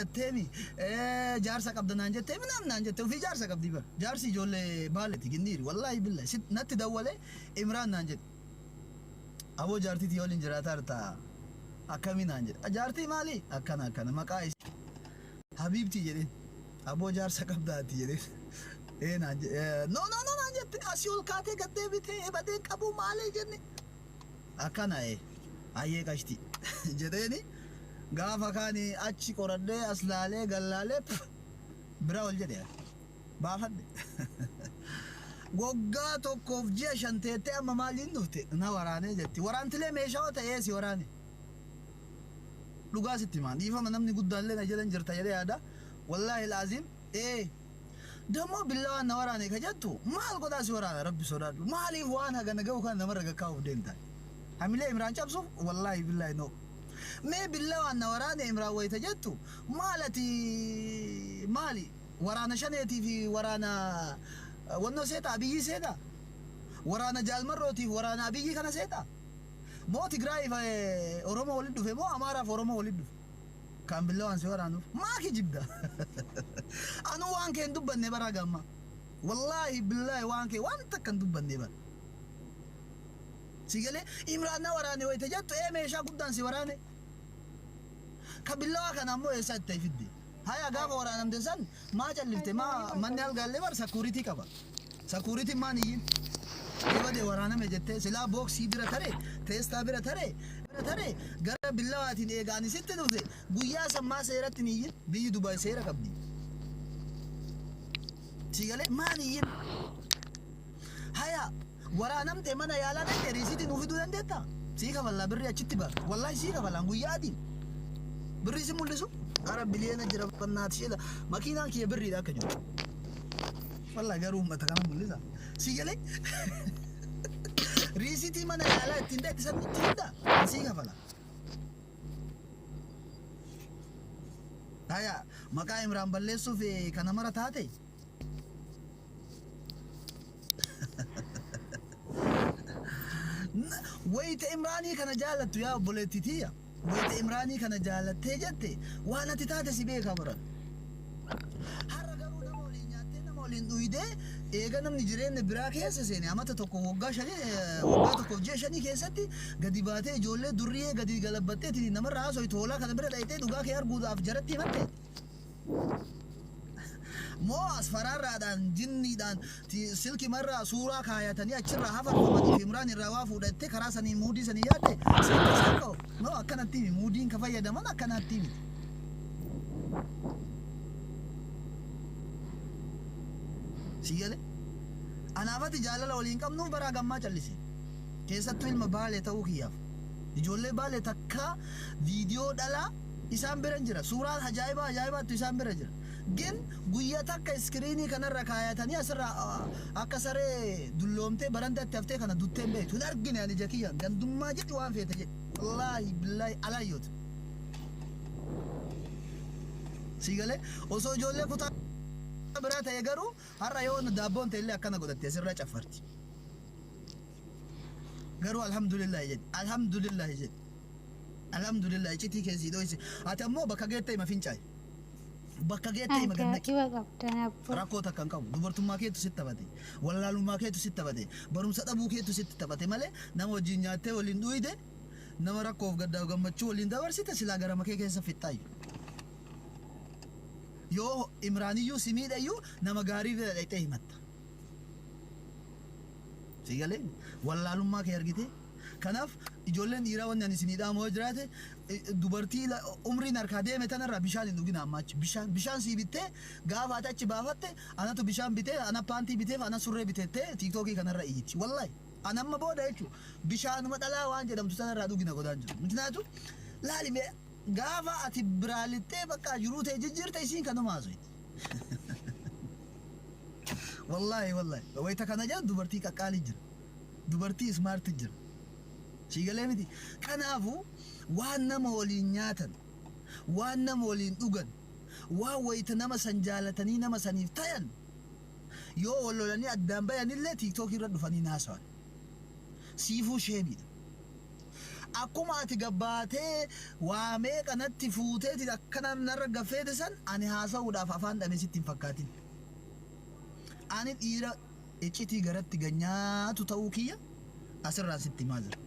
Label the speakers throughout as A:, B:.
A: قتيمي جارسك عبد نانجة تيمي نام نانجة وفي جارسك عبد ديبر جارسي جول بالتي جندير والله بالله ست نت دولة إمران نانجة أبو جارتي تيول إنجراتار تا أكمي نانجة جارتي مالي أكنا مكايس حبيبتي جدين أبو جارسك عبد جدين إيه نانجة نو نانجة أسيول كاتي قتيمي تي بدين كابو مالي جني أكنا أيه كاشتي جديني غافا كاني أتشي كورده أسلالة غلالة براول جدي بافد وقا توقف جيشان تيتي أما مالين دوتي نا وراني جتي ورانت لي ميشاو تيسي وراني لغا ستي مان ديفا منامني قدان لنا جلن جرتا يدي هذا والله العظيم دمو بالله أنا وراني كجتو مال قداسي ورانا ربي سوراد مالي وانا غانا جو كان نمرق كاو دينتا حملي إمران شابسو والله بالله نو ما بالله أن وراني إمرأة ويتجتو مالتي مالي ورانا شنيتي في ورانا ونو سيتا أبيي سيتا ورانا جال مروتي ورانا أبيي كان سيتا مو تقرأي في أوروما ولدو في مو أمارا في أوروما ولدو كان بالله أن سورانو ما كي جبدا أنا وان كان دبا نبرا قاما والله بالله وان كان دبا نبرا سيقلي إمرأة وراني ويتجتو ميشا قدان سي وراني كبلا كان أمو يسات تيفدي هاي أجاب ورانا مدرسان ما جللت ما من يالقال لي بار سكوريتي كبا سكوريتي ما نيجي يبدأ ورانا مجتة سلا بوكس يبرة ثري تيستا برة ثري غرا بالله واتين إيجاني ستة دوسة بويا سما سيرة نيجي بيجي دبي سيرة كبدي سيقلي ما نيجي هاي ورانا متمنى يالا نتريسيتي نوفيدو دندتا سيكا والله بري أشتبه والله سيكا والله بويا دين بري سمولسو أنا بلينا جرب بنات شيلا ماكينا كي بري ذاك جو والله جروم ما تكلم مولسا سيجلي ريسيتي ما نيالا تيندا تسمي تيندا سيكا فلا هيا مكايم رام بلسو في كنامرة تاتي ويت إمراني كان جالت يا بوليتيتيا ويت إمراني كان جالت تجتة وانا تتاتي سبيه كبرا هرقرو نمولين دويدة إيغا نم نجرين نبرا كيسا سيني أما تتوكو وقا شاني وقا توكو جي شاني كيساتي قدي باتي جولة درية قدي غلبتي تي نمر راسو يتولا كان برا دايتي دوغا كيار بودا أفجرتي متي مو أسفرار دان جني دان تي سلكي مرة صورة كايا تانية أشرا هفر فمدي في مراني الروافو دتة كراسني مودي سنياتة سلكو نو أكنا تيمي مودين كفاية دمان أكنا تيمي سيجله أنا أبغى تجعل الأولين كم نو برا جمّا چلسي كيسة تويل مبالة تاو كياف يجولة بالة تكّا فيديو دالا إسام برنجرا سورة هجايبا تو إسام برنجرا جن غويا تكّا سكريني كنا ركايا تاني أسرع أكسره دلومته براندا تفتح كنا دوتة بيت تدار جن يعني جاكيا جن دمّا جت وان فيه تجي الله بالله على يوت سيجله وسو جولة كتا برات يجارو هرّا يوم دابون تيلي أكنا قدرت تسرع شفرتي قالوا الحمد لله يجد الحمد لله يجتي كذي دويس أتمو بكاجتة ما فين شيء بكاجتة ما كنا راكوتا كان كم دبرتم ما كيتو ستة بدي ولا لو ما كيتو ستة بدي بروم ستا بو كيتو ستة بدي ماله نامو جينياته وليندوي ده نام راكوف قد داوغم بتشو وليندا ورسيتا سلا غرا ما كيكه سفيتاي يو إمراني يو سميد أيو نما غاري ده ليته مت سيجالين ولا لو ما كيرجيته كناف يجولن يراون يعني سنيدا موجراته دوبرتي لا عمري نركادي متى نرى بيشان ندوغي ناماتش بيشان سي بيته غاف أتاچ بافته أنا تو بيشان بيته أنا بانتي بيته أنا سورة بيته تيك توكي كنا رأيتي والله أنا ما بودا يشو بيشان متلا وانجا دم تسنا رادوغي نقدانجو متناتو لا لي غاف أتي برالته بكا جروته ججر تيسين كانوا مازوي والله ويتا كنا جا دوبرتي كالي جر دوبرتي سمارت جر شيء مدي كان أبو وانا مولين نياتن وانا مولين دوغن ويتنما سنجالتني نما سنيفتين يو ولولاني أدام بيان اللي تيك توك يرد فاني ناسوان سيفو شيبي akkuma ati gabbaatee waamee kanatti fuuteeti akkana narra gaffeete san ani haasa'uudhaaf afaan dhabe sitti hin fakkaatin. Ani dhiira iccitii garatti ganyaatu ta'uu kiyya asirraan sitti himaa jira.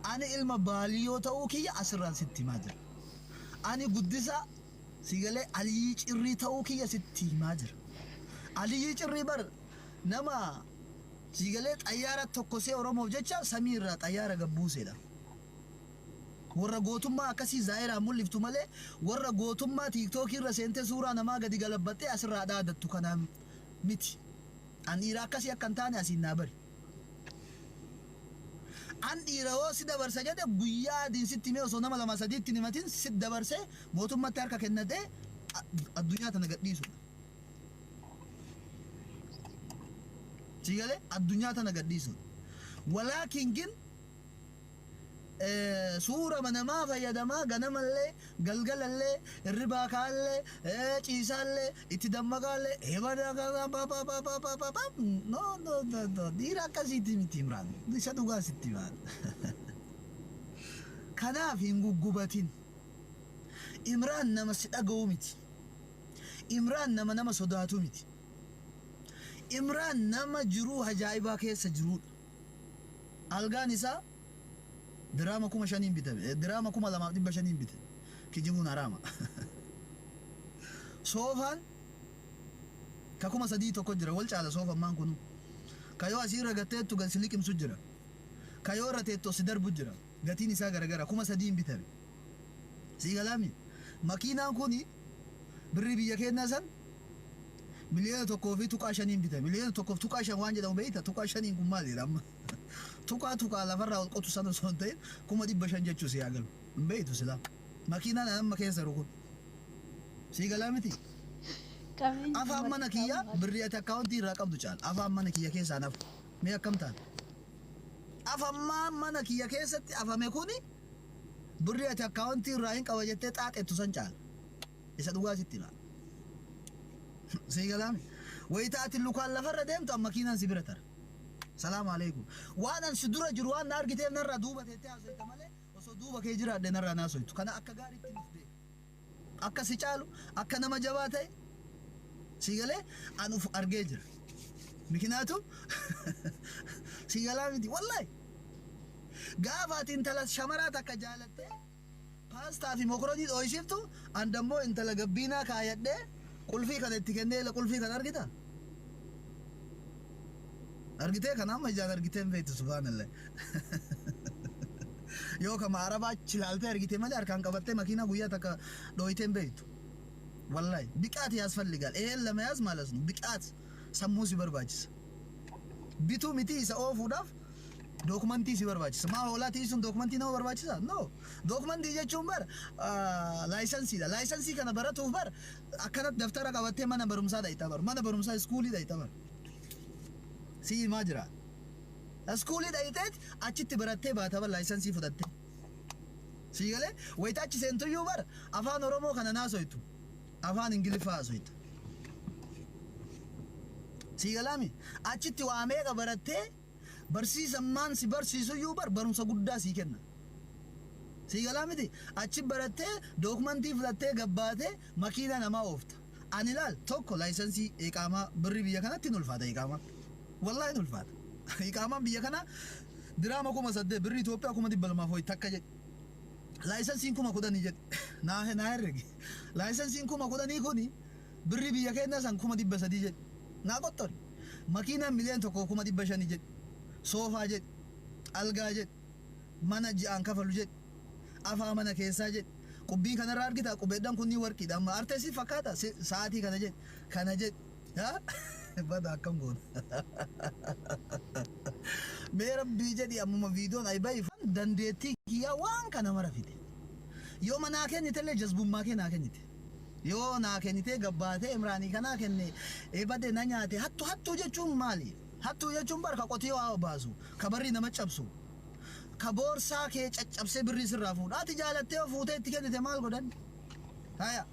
A: Ani ilma baaliyyoo ta'uu kiyya asirraan sitti himaa jira. Ani guddisa sigalee Aliyyi Cirrii ta'uu kiyya sitti himaa jira. Aliyyi Cirrii bar nama sigalee xayyaara tokkosee Oromoof jecha samii irraa xayyaara gabbuuseedha. Warra gootummaa akkasii zaa'iraan mul'iftu malee warra gootummaa tiiktookii irra seentee suuraa namaa gadi galabbattee asirraa dhaadattu kanaan miti. An dhiira akkasii akka hin taane asiin naa bari. An dhiira hoo si dabarsa jedhe guyyaa adiin sitti himee osoo nama lama sadiitti hin himatin si dabarsee mootummaatti harka kennatee addunyaa tana gadhiisudha. Sigalee addunyaa tana gadhiisudha. Walaakin gin suura manamaa fayyadamaa ganamallee galgalallee hirribaa kaallee ciisaallee itti dammaqaallee no dhiira akkasiitti miti Imraan isa dhugaa sitti maal kanaaf hin guggubatin. Imraan nama si dhaga'u miti. Imraan nama sodaatu miti. Imraan nama jiruu ajaa'ibaa keessa jirudha. Algaan isaa diraama 5,000 bitame, diraama 2,500 bitame. Kijibuun haraama. Soofaan ka 3,000 tokko jira wal caala soofaan maan kunu. Kayoo asirra gatteettu gan siliqimsu jira. Kayoo irra teettu si darbu jira. Gatiin isaa garagara 3,000 bitame. Siigalaami makiinaan kuni birri biyya keenyaa san miliyoona tokkoo fi tuqaa 5 bitame. Miliyoona tokkoof tuqaa 5 waan jedhamu beeyta tuqaa 5 kun maali amma? Tuqaa lafarraa ol qotu sana osoo hin ta'in 500 jechuu si yaagalu. Hin beeytu silaa. Makiinaan amma keessa rukun. Siigalaa miti. Afaan mana kiyya birri ati akkaawuntii irraa qabdu caala. Afaan mana kiyya keessaa nafu. Mee akkam taane? Afaan mana kiyya keessatti afame kuni birri ati akkaawuntii irraa hin qaba jettee xaaxettu san caala. Isa dhugaa sitti hima. Siigalaa miti. Wayita ati lukaan lafarra deemtu amma makiinaan si bira tara. Salaamu alaikum. Waan an si dura jiru waan na argitee narraa duuba teettee haasoyta malee osoo duuba kee jiraadhe narraa naasoytu. Kana akka gaariitti nuftee. Akka si caalu akka nama jabaa ta'e siigalee an uf argee jira. Mikinaatu siigalaa miti wallahi. Gaafa ati intala shamaraa takka jaalattee paastaa fi mokoroonii dhooyisiftu an dammoo intala gabbiinaa kaayadhee qulfii kana itti kennee qulfii kana argita. Argitee kana amma ijaan argitee hin beektu subhaanallah. Yoo kama arabaa chilaaltee argitee malee harkaan qabattee makiinaa guyyaa takka dhooyitee hin beektu. Wallahi biqaati yaasfalligaal. Lama yaas maalas nu biqaati sammuu si barbaachisa. Bituu miti isa oofuudhaaf dookumantii si barbaachisa. Maa hoolaatii sun dookumantii nama barbaachisa? No. Dookumantii jechuun bar laayisansiidha. Laayisansii kana baratuuf bar akkanatti daftara qabattee mana barumsaa dha'itaa bar. Mana barumsaa iskuulii dha'itaa bar. Si himaa jira. Iskuulii dha'iteet achitti barattee baataba laayisansii fudhatte. Siigalee wayita achi seentuyyuu bar afaan Oromoo kana naasoytu. Afaan Ingiliffaa haasoytu. Siigalaami achitti waa meeqa barattee barsiisammaan si barsiisuyyuu bar barumsa guddaa sii kenna. Siigalaamiti achi barattee dookumantii fudhattee gabbaatee makiina namaa oofta. Ani ilaal tokko laayisansii iqaamaa birri biyya kanatti hin ulfaata iqaamaa. Wallahi ulfaata. Iqaamaan biyya kana diraama 8,000 birri Itoophiyaa 200 ho'i takka jedhe. Laayisansiin 10,000 jedhe. Naa herregi. Laayisansiin 10,000 kuni birri biyya keenyaa san 300 jedhe. Naa qotton. Makiinaan miliyoona tokko 500 jedhe. Soofaa jedhe. Algaa jedhe. Mana ji'aan kafalu jedhe. Afaa mana keessaa jedhe. Qubbii kanarraa argita qubeedhaan kunniin warqiidha. Amma arteesii fakkaata sa'aatii kana jedhe. Kana jedhe. Bada akkam goona. Mee rabbii jedhi ammuma viidiyoon ay bayi dandeettii kiyyaa waan kana mara fide. Yoo manaa kennitellee jazbummaa kee naa kennite. Yoo naa kennitee gabbaatee Imraanii kanaa kenne bade na nyaate hattuu jechuun maali? Hattuu jechuun barka qotee waa baasu ka barri nama cabsu ka boorsaa kee caccabsee birrii sirraa fuudha. Ati jaalattee fuutee itti kennite maal godhan? Haya.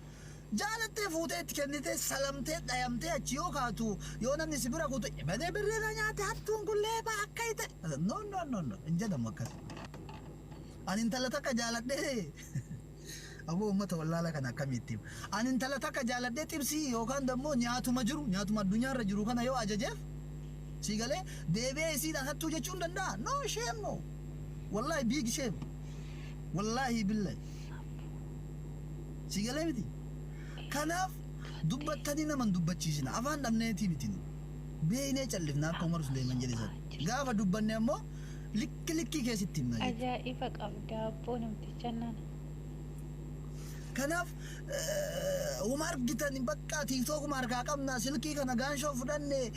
A: Jaalattee fuutee itti kennite salamtee dhayamtee achi yoo kaatu yoo namni si bira kutu badee birrii na nyaate hattuun kun leebaa akka ite. No. Hin jedhamu akkas. أنا انت لتك جالد ده أبو أمة والله لك أنا كم يتيم أنا انت لتك جالد ده تبسي وكان دمو نياتو مجرو نياتو ما الدنيا رجرو كان يو أجاجف سيقالي ديبي يسيد أخذتو جاتشون دندا no shame no والله big shame والله بالله سيقالي بدي كناف دبتني نمن دبتشيسنا أفان دمنيتي بتنو بيني تشلفنا كومر سليمان جلسات غافا دبني أمو لك كيسي تيمنا
B: ajaa'ibaa qabda abboo namtichannaan
A: كناف وما أرجتني بقى تيكتوك ما أرجع كمنا سلكي كنا جان شوف دني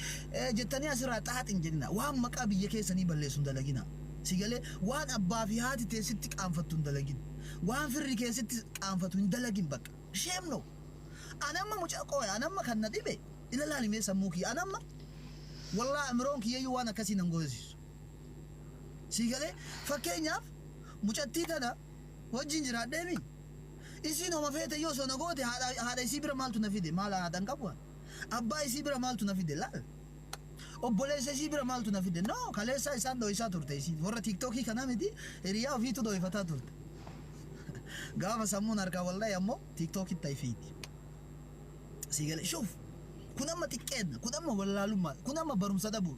A: جتني أسرع تحت إنجلنا وهم مكابي يكيسني بلسون دلقينا سيقالي وان أبا في هاتي تيستك أنفتون دلقين وان في الركيستك أنفتون دلقين بقى شيمنو أنا ما مش أقوى أنا ما كان نديبه إلا لا لمي سموكي أنا ما والله أمرونك يجي وانا كسي نغوزيس سيقالي فكينيا مش أتيتنا وجنجر هدامي isino mafete yo so nagote hada isibira maltu nafide mala hadan kabwa abba isibira maltu nafide la obbole isibira maltu nafide no kalesa isando isa turte isi vorra tiktoki kana medi riya vitu do ifata turte gafa samun arka wallahi ammo tiktoki tayfiti sigale shuf kunama tikkedna kunama wallaluma kunama barum sadabu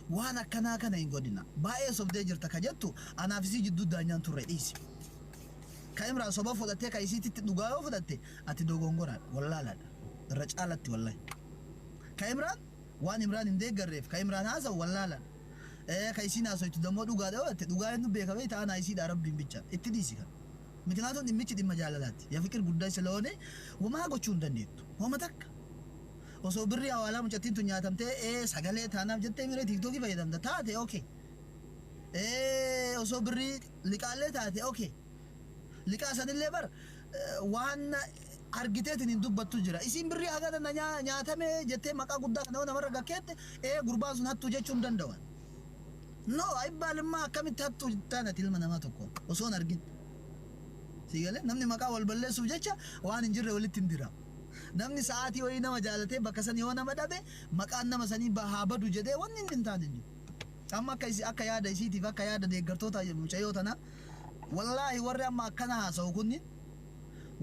A: وانا كنا ينقدنا باي صوب ديجر تكجتو انا في جدو دانيان تريديس كايمرا صوبا فدته كايسي تدغاو فدته اتي دوغونغورا والله لا رجالتي والله كايمرا وان امران اندي غريف كايمرا ناسا والله لا كايسي ناسو تدمو دوغا دو تدغا انو بيكاوي تا انا ايسي دارب بيمبيچا اتديسي مكناتو ديميچ دي مجالات يا فكر غداي سلونه وما غوچو اندنيت وما تك osoo birri awaalaa mucattiin tun nyaatamtee sagalee taanaaf jettee miree tiiktookii fayyadamta taate okay osoo birri liqaallee taate okay liqaa sanillee bar waan argiteetiin hin dubbattu jira isiin birri hagata nyaatame jettee maqaa guddaa kana namarra gakkeette gurbaan sun hattuu jechuun danda'an no ayibbaalimmaa akkamitti hattuu taanati ilma namaa tokko osoon argin sigalee namni maqaa wal balleessuuf jecha waan hin jirre walitti hin dira namni sa'aatii wayii nama jaalatee bakka san yoo nama dhabe maqaan nama sanii bahaa badu jedhee wanni hin taane amma akka yaada isiitiif akka yaada deeggartoota mucayyoo tana wallaahi warri amma akkana haasa'u kunni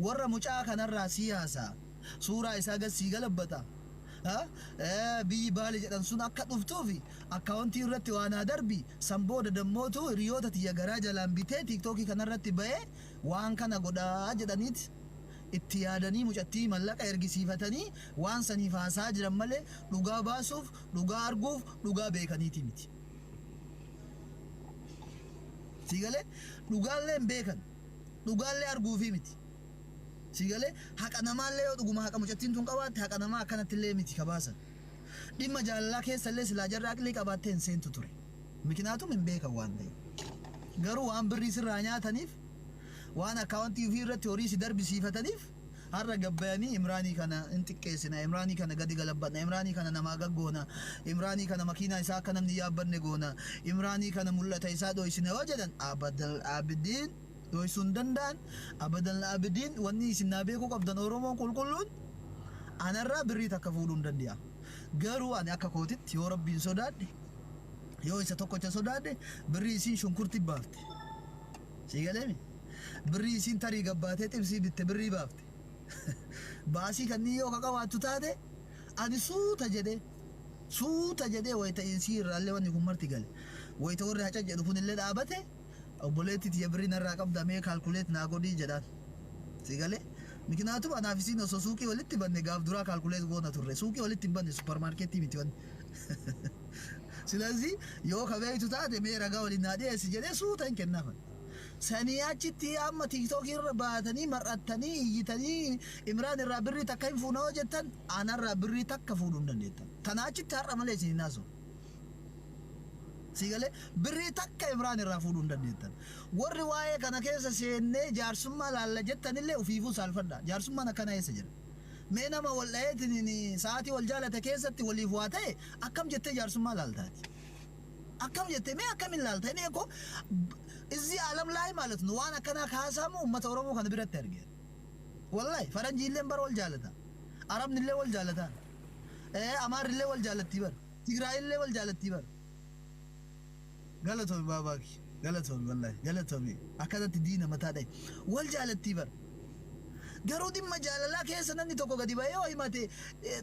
A: warra mucaa kanarraa sii haasa'a suuraa isaa gadsii galabbata biyyi baali jedhan sun akka dhuftuufi akkaawuntii irratti waan haa darbi san booda dammootu hiriyoota tiyya garaa jalaan bitee tiiktookii kanarratti ba'ee waan kana godhaa jedhaniiti itti yaadanii mucattii mallaqa ergisiifatanii waan saniif haasaa jiran malee dhugaa baasuuf dhugaa arguuf dhugaa beekaniiti miti sigalee dhugaallee hin beekan dhugaallee arguufi miti sigalee haqa namaallee yoo dhuguma haqa mucattiin tun qabaatte haqa namaa akkanattillee miti kabaasan dhimma jaalalaa keessallee silaa jarri aqlii qabaattee hin seentu ture mikinaatum hin beekan waan ta'e garuu waan birrii sirraa nyaataniif waan akkaawuntii ofii irratti horii si darbisiifataniif har'a gabbayanii imraanii kana hin xiqqeessina imraanii kana gadi galabbanna imraanii kana namaa gaggoona imraanii kana makiinaa isaa akka namni yaabbanne goona imraanii kana mul'ata isaa dhoysine yoo jedhan abadal abidiin dhoysuu hin danda'an abadal abidiin wanni isin naa beekuu qabdan oromoon qulqulluun anarraa birrii takka fuudhuu hin danda'a garuu ani akka kootitti yoo rabbiin sodaadhe yoo isa tokkocha sodaadhe birrii isiin shunkurti baafte sigaleemi birrii isiin tarii gabbaatee xibsii bitte birrii baafte baasii kannii yoo kaqabaattu taate ani suuta jedhee wayita insii irraallee wanni kun marti gale wayita warri haca jedhu kunillee dhaabate obboleetti tiyya birrii narraa qabdamee kaalkuleet naa godhii jedhaan sigale mikinaatu anaaf isiin osoo suuqii walitti banne gaaf duraa kaalkuleet goona turre suuqii walitti hin banne supermarketii miti wanni ስለዚህ yoo kabeeytu taate mee ragaa waliin naa dhiyeessi jedhee suuta hin kennaafan sanii achitti amma tiiktookii irra baatanii mar'attanii iyyitanii imraan irraa birrii takka hin fuunaa jettan anarraa birrii takka fuudhuu hin dandeettan tana achitti har'a malee isin hin haasa'u sigale birrii takka imraan irraa fuudhuu hin dandeettan warri waa'ee kana keessa seennee jaarsummaa laalla jettanillee ufiifuu saalfadha jaarsummaan akkana eessa jira mee nama wal dhaheetiin sa'aatii wal jaalate keessatti waliif waa ta'e akkam jettee jaarsummaa laaltaati akkam jettee mee akkam hin laalta inni eekoo እዚህ ዓለም ላይ ማለት ነው ዋና ከና ካሳሙ ኡመተ ኦሮሞ ከነ ቢረት ያርገ ወላሂ ፈረንጅ ይለን በር ወልጃለታ አረብ ንለ ወልጃለታ አማር ንለ ወልጃለት ይበር ትግራይ ንለ ወልጃለት ይበር galatoomii baabaaki galatoomii wallahi galatoomii akkasatti diina mataa dhaye wal jaalattii bar garuu dhimma jaalalaa keessa namni tokko gadi ba'ee yoo himate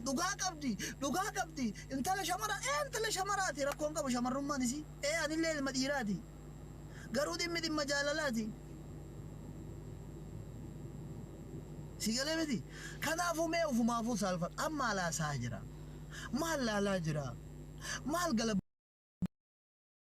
A: dhugaa qabdi intala shamaraati rakkoon qabu shamarrummaan isii anillee ilma dhiiraati garuu dhimma jaalalaati sigalee miti kanaafuu mee ufumaafuu saalfadhu amma alaasaa jira maal laalaa jira maal gala